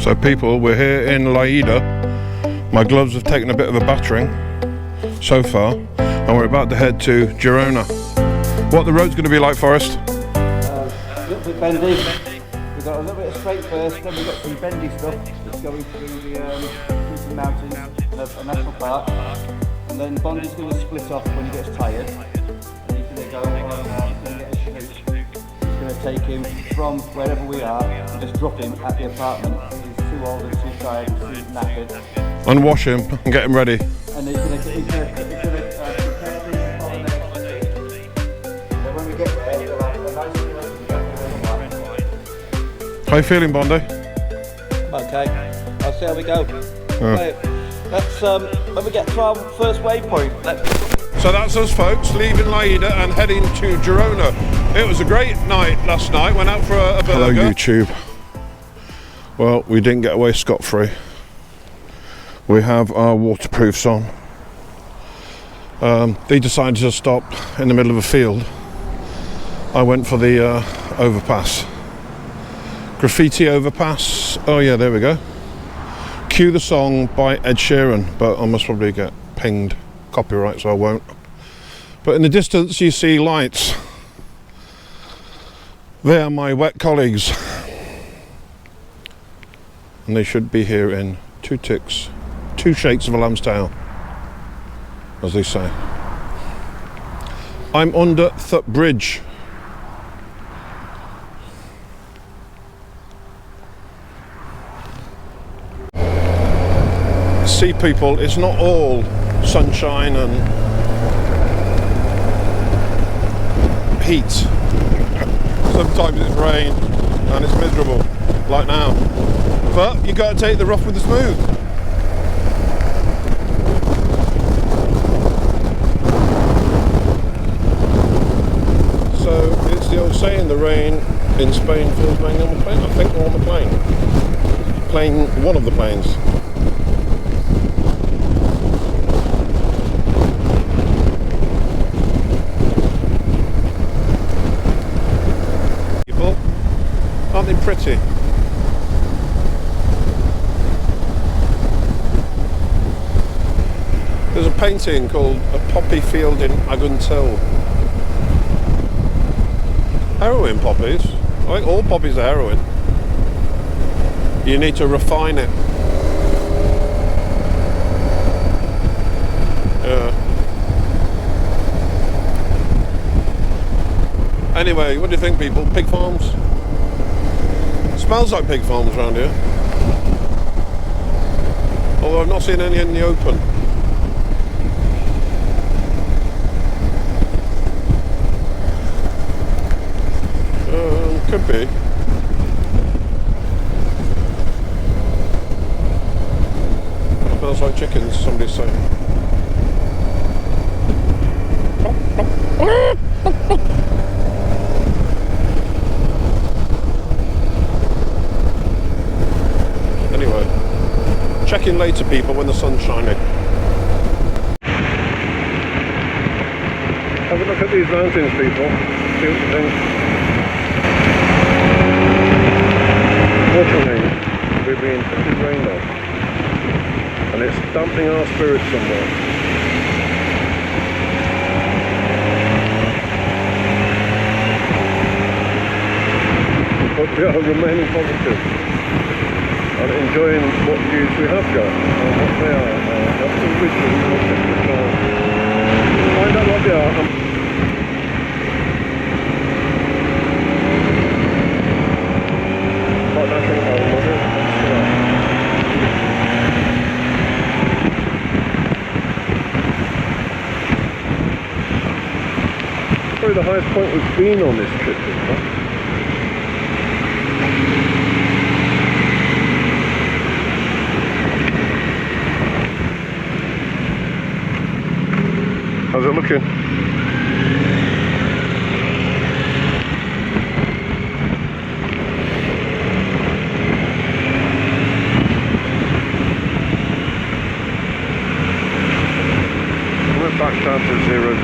So people, we're here in Lleida. My gloves have taken a bit of a battering so far, and we're about to head to Girona. What the road's going to be like, Forrest? A little bit bendy. We've got a little bit of straight first, then we've got some bendy stuff that's going through the mountains, a national park, and then Bondi's going to split off when he gets tired, and he's going to go on, he's going to get a chute. It's going to take him from wherever we are and just drop him at the apartment. He's too old and too tired and too knackered. Unwash him and get him ready. And he's going to prepare things on the next street. Then when we get there, we'll have a nice little. How you feeling, Bondi? Okay, I'll see how we go. Yeah. Right, let's when we get to our first waypoint. So that's us, folks, leaving Lleida and heading to Girona. It was a great night last night. Went out for a burger. Hello, YouTube. Well, we didn't get away scot-free. We have our waterproofs on. They decided to stop in the middle of a field. I went for the overpass. Graffiti overpass. Oh yeah, there we go. Cue the song by Ed Sheeran, but I must probably get pinged copyright, so I won't. But in the distance you see lights. They are my wet colleagues. And they should be here in 2 ticks, 2 shakes of a lamb's tail, as they say. I'm under the bridge. See, people, it's not all sunshine and heat. Sometimes it's rain and it's miserable, like now. But you got to take the rough with the smooth. So it's the old saying, the rain in Spain feels rain on the plane. I think we're on the plane. Playing one of the planes. People, aren't they pretty? There's a painting called A Poppy Field in Aguntil. Heroin poppies. I think all poppies are heroin. You need to refine it. Yeah. Anyway, what do you think, people? Pig farms? Smells like pig farms around here. Although I've not seen any in the open. Could be. Smells like chickens, somebody's saying. Anyway, check in later, people, when the sun's shining. Have a look at these mountains, people. See what you think. Fortunately, we've been pretty rained on, and it's dampening our spirits somewhat. But we are remaining positive and enjoying what views we have got and what they are. That's some wisdom. Find out what they are. Probably the highest point we've been on this trip, isn't it? How's it looking? Back down to 0.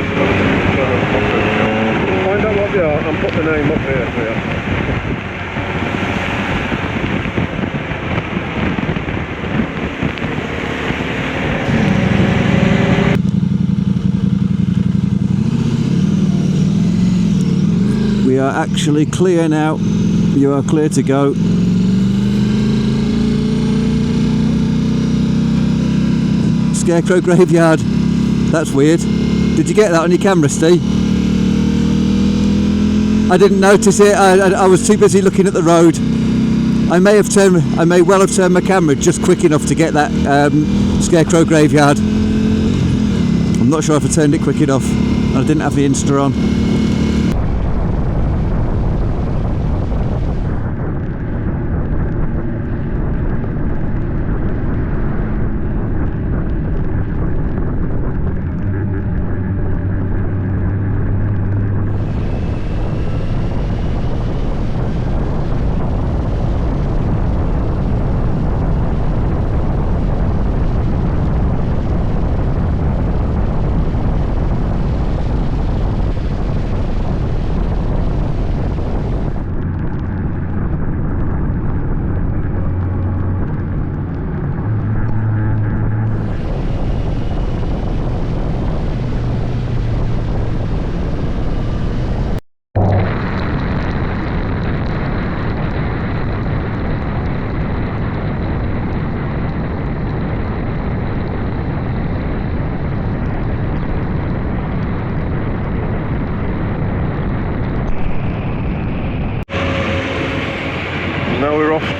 Find out what they are and put the name up here for you. We are actually clear now. You are clear to go. Scarecrow Graveyard. That's weird. Did you get that on your camera, Steve? I didn't notice it. I was too busy looking at the road. I may well have turned my camera just quick enough to get that Scarecrow Graveyard. I'm not sure if I turned it quick enough. I didn't have the Insta on.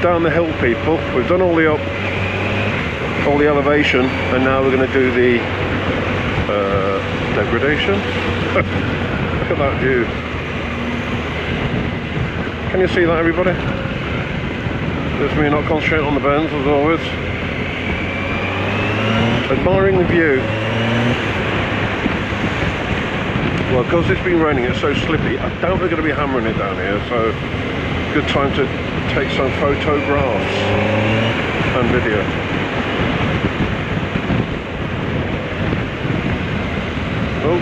Down the hill, people. We've done all the elevation, and now we're going to do the degradation. Look at that view. Can you see that, everybody? There's me not concentrating on the bends as always. Admiring the view. Well, because it's been raining, it's so slippy. I doubt we're going to be hammering it down here, so good time to take some photographs and video. Oh,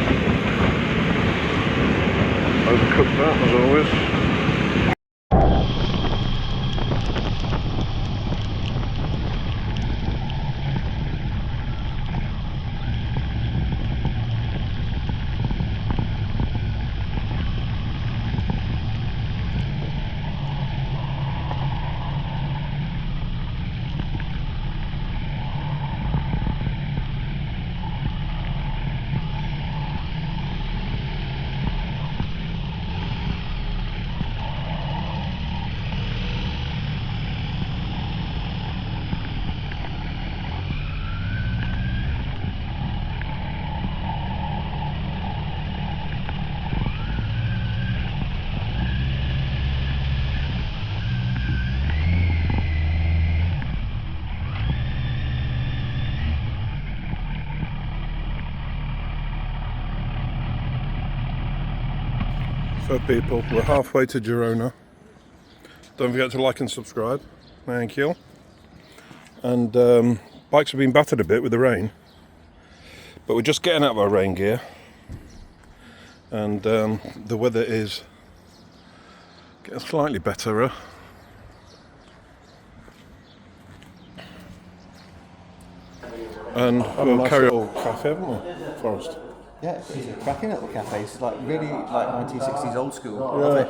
overcooked that as always. So people, we're halfway to Girona. Don't forget to like and subscribe. Thank you. And bikes have been battered a bit with the rain, but we're just getting out of our rain gear, and the weather is getting slightly better. And we'll carry on. Cafe, haven't we, Forrest? Yeah, it's a cracking little cafe. It's like really like 1960s old school. Yeah.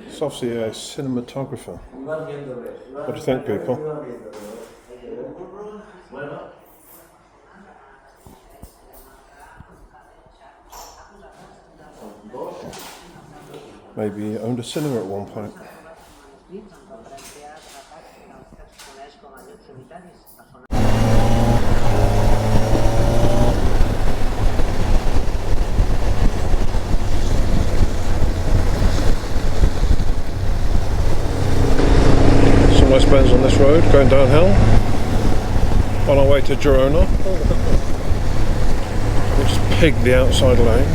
It's obviously a cinematographer. What do you think, people? Maybe he owned a cinema at one point. Some nice bends on this road, going downhill. On our way to Girona. We just pigged the outside lane.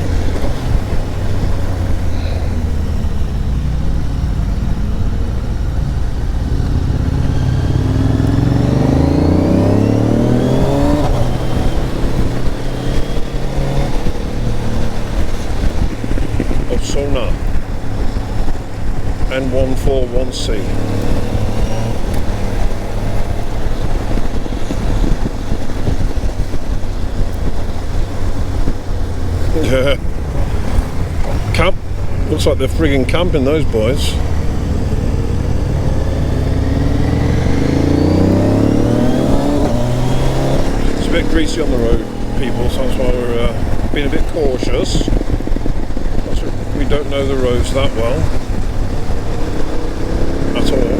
Solna, N141C. Yeah. Camp. Looks like they're frigging camping, those boys. It's a bit greasy on the road, people, so that's why we're being a bit cautious. We don't know the roads that well at all.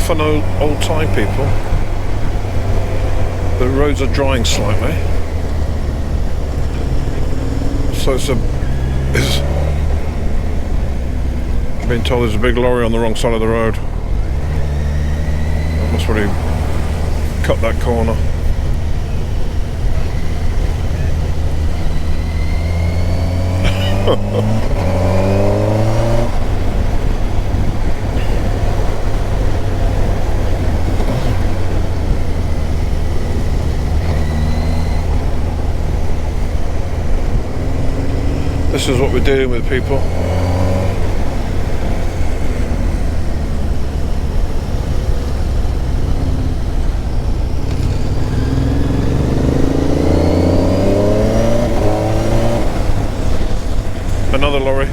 Fun old time, people. The roads are drying slightly, so I've been told there's a big lorry on the wrong side of the road. I must really cut that corner. This is what we're dealing with, people. Another lorry.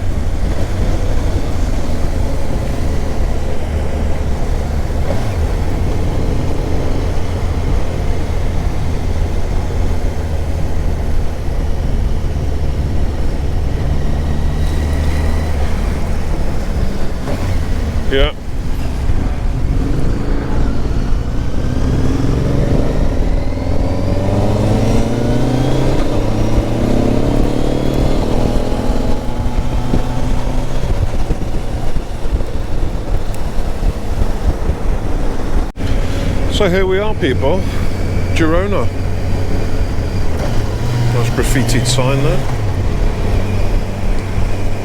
Yeah. So here we are, people. Girona. Nice graffitied sign there.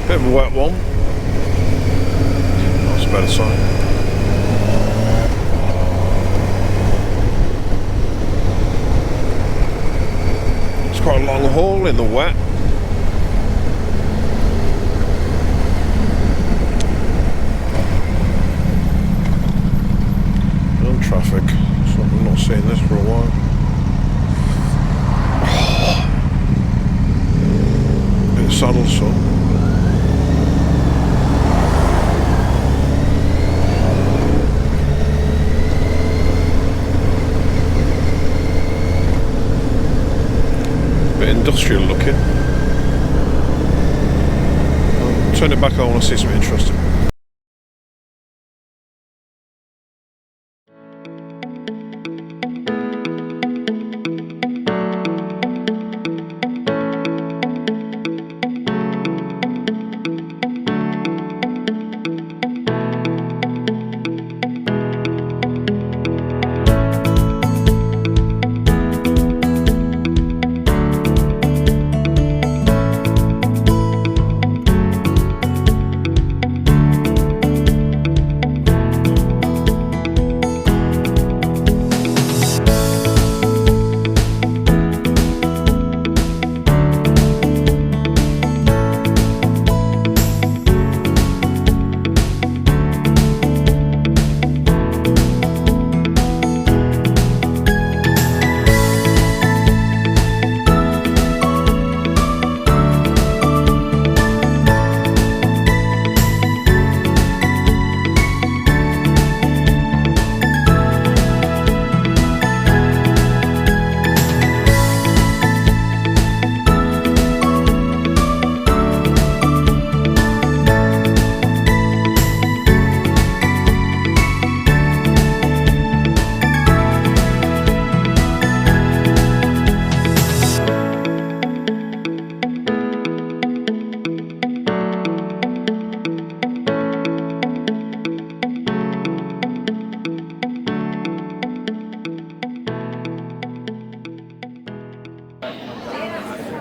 Bit of a wet one. That's a better sign. Quite a long haul in the wet. No traffic, so I'm not seeing this for a while. Bit of saddle sore. Bit industrial looking. I'll turn it back on and see something interesting.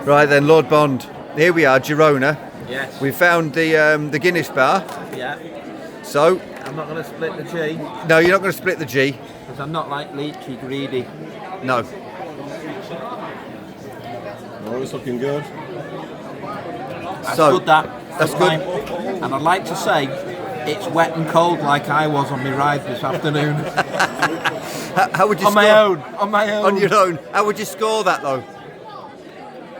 Right then, Lord Bond. Here we are, Girona. Yes. We found the Guinness bar. Yeah. So. I'm not going to split the G. No, you're not going to split the G. Because I'm not like leechy greedy. No. Oh, it's looking good. That's So, good, that. That's fine. good. And I'd like to say it's wet and cold like I was on my ride this afternoon. How would you on score? my own. On my own. On your own. How would you score that though?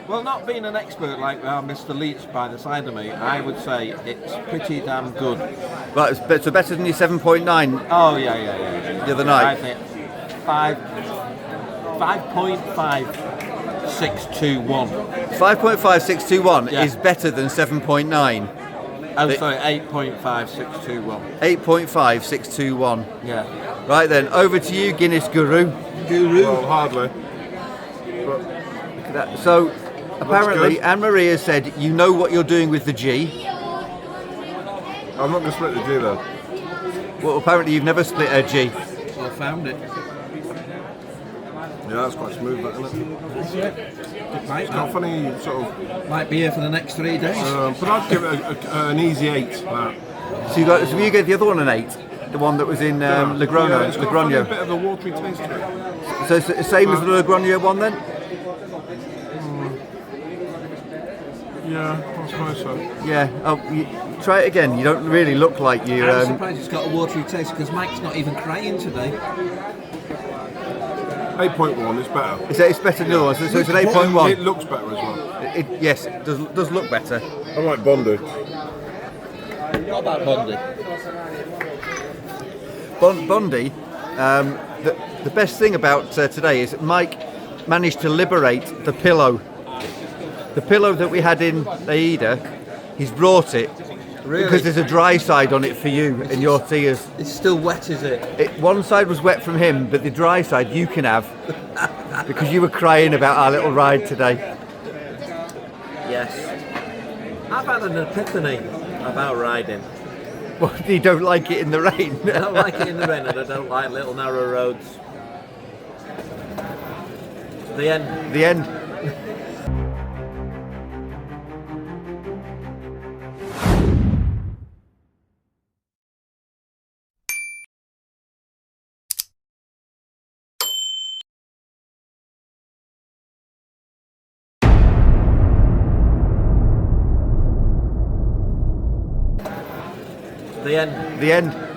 Well, not being an expert like Mr. Leach by the side of me, I would say it's pretty damn good. Right, so better than your 7.9 Oh, yeah. the other night? I think 5.5621. 5.5621 Yeah. is better than 7.9. Oh, sorry, 8.5621. 8.5621. Yeah. Right then, over to you, Guinness Guru. Well, hardly. So, apparently, good. Anne-Marie has said you know what you're doing with the G. I'm not going to split the G though. Well, apparently you've never split a G. Well, I found it. Yeah, that's quite smooth, that, isn't it? That's it. Good night, It's not funny, sort of. Might be here for the next 3 days. But I'd give it an easy 8. That. So you gave the other one an 8, the one that was in Logrono. Yeah, it's got a Logrono. bit of a watery taste to it. So it's the same as the Logrono one then? Yeah, I suppose so. Yeah. Oh, try it again. You don't really look like you. I'm surprised it's got a watery taste because Mike's not even crying today. 8.1 is better. It's better than yours. So it's an 8.1. It looks better as well. Yes, it does look better. I like Bondi. What about Bondi? Bondi. The best thing about today is that Mike managed to liberate the pillow. The pillow that we had in Llieda, he's brought it. Really? Because there's a dry side on it for you and your tears. It's still wet, is it? One side was wet from him, but the dry side you can have. Because you were crying about our little ride today. Yes. I've had an epiphany about riding. Well, you don't like it in the rain. I don't like it in the rain and I don't like little narrow roads. The end. The end. The end. The end.